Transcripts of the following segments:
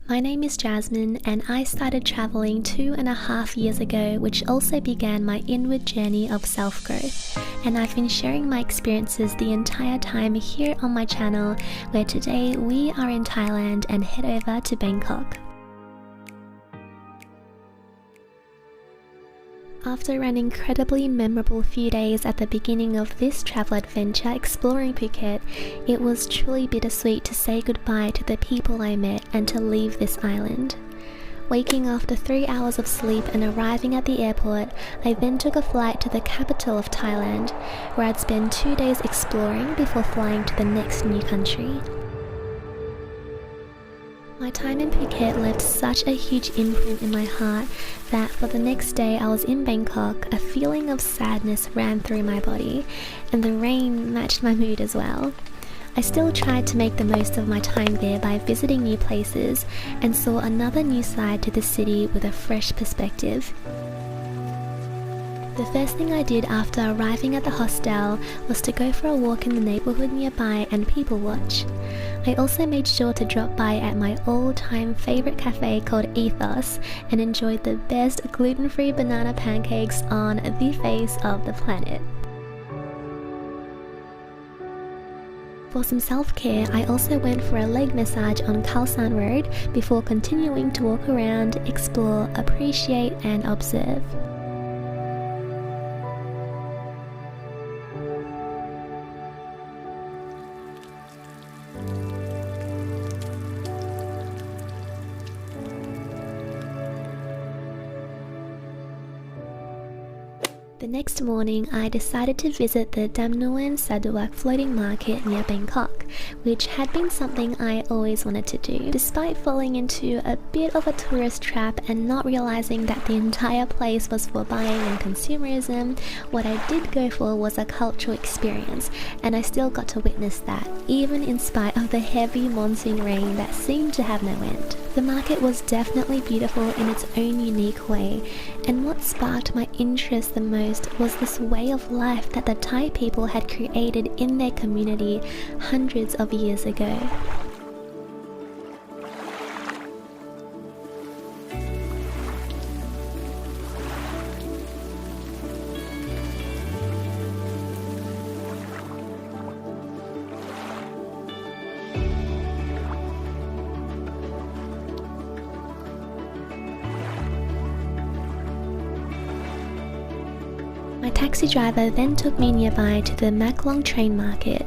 My name is Jasmine and I started traveling 2.5 years ago, which also began my inward journey of self-growth. And I've been sharing my experiences the entire time here on my channel, where today we are in Thailand and head over to Bangkok. After an incredibly memorable few days at the beginning of this travel adventure exploring Phuket, it was truly bittersweet to say goodbye to the people I met and to leave this island. Waking after 3 hours of sleep and arriving at the airport, I then took a flight to the capital of Thailand, where I'd spend 2 days exploring before flying to the next new country. My time in Phuket left such a huge imprint in my heart that for the next day I was in Bangkok, a feeling of sadness ran through my body, and the rain matched my mood as well. I still tried to make the most of my time there by visiting new places and saw another new side to the city with a fresh perspective. The first thing I did after arriving at the hostel was to go for a walk in the neighborhood nearby and people watch. I also made sure to drop by at my all-time favorite cafe called Ethos and enjoyed the best gluten-free banana pancakes on the face of the planet. For some self-care, I also went for a leg massage on Khao San Road before continuing to walk around, explore, appreciate and observe. The next morning, I decided to visit the Dam Nguyen Saduak floating market near Bangkok, which had been something I always wanted to do. Despite falling into a bit of a tourist trap and not realizing that the entire place was for buying and consumerism, what I did go for was a cultural experience, and I still got to witness that, even in spite of the heavy monsoon rain that seemed to have no end. The market was definitely beautiful in its own unique way, and what sparked my interest the most was this way of life that the Thai people had created in their community hundreds of years ago. My taxi driver then took me nearby to the Mak Long train market.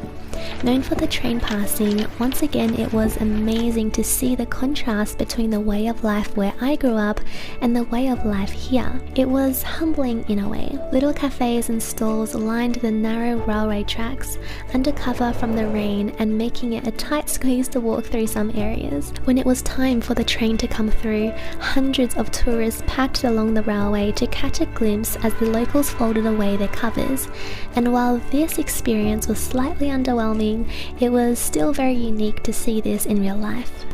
Known for the train passing, once again it was amazing to see the contrast between the way of life where I grew up and the way of life here. It was humbling in a way. Little cafes and stalls lined the narrow railway tracks, under cover from the rain and making it a tight squeeze to walk through some areas. When it was time for the train to come through, hundreds of tourists packed along the railway to catch a glimpse as the locals folded away their covers. And while this experience was slightly underwhelming, it was still very unique to see this in real life.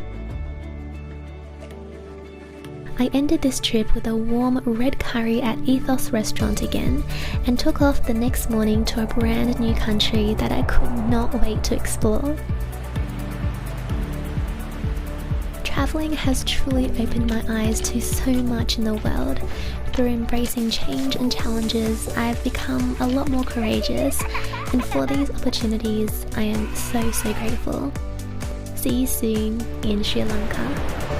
I ended this trip with a warm red curry at Ethos restaurant again, and took off the next morning to a brand new country that I could not wait to explore. Traveling has truly opened my eyes to so much in the world. Through embracing change and challenges, I've become a lot more courageous, and for these opportunities, I am so grateful. See you soon in Sri Lanka.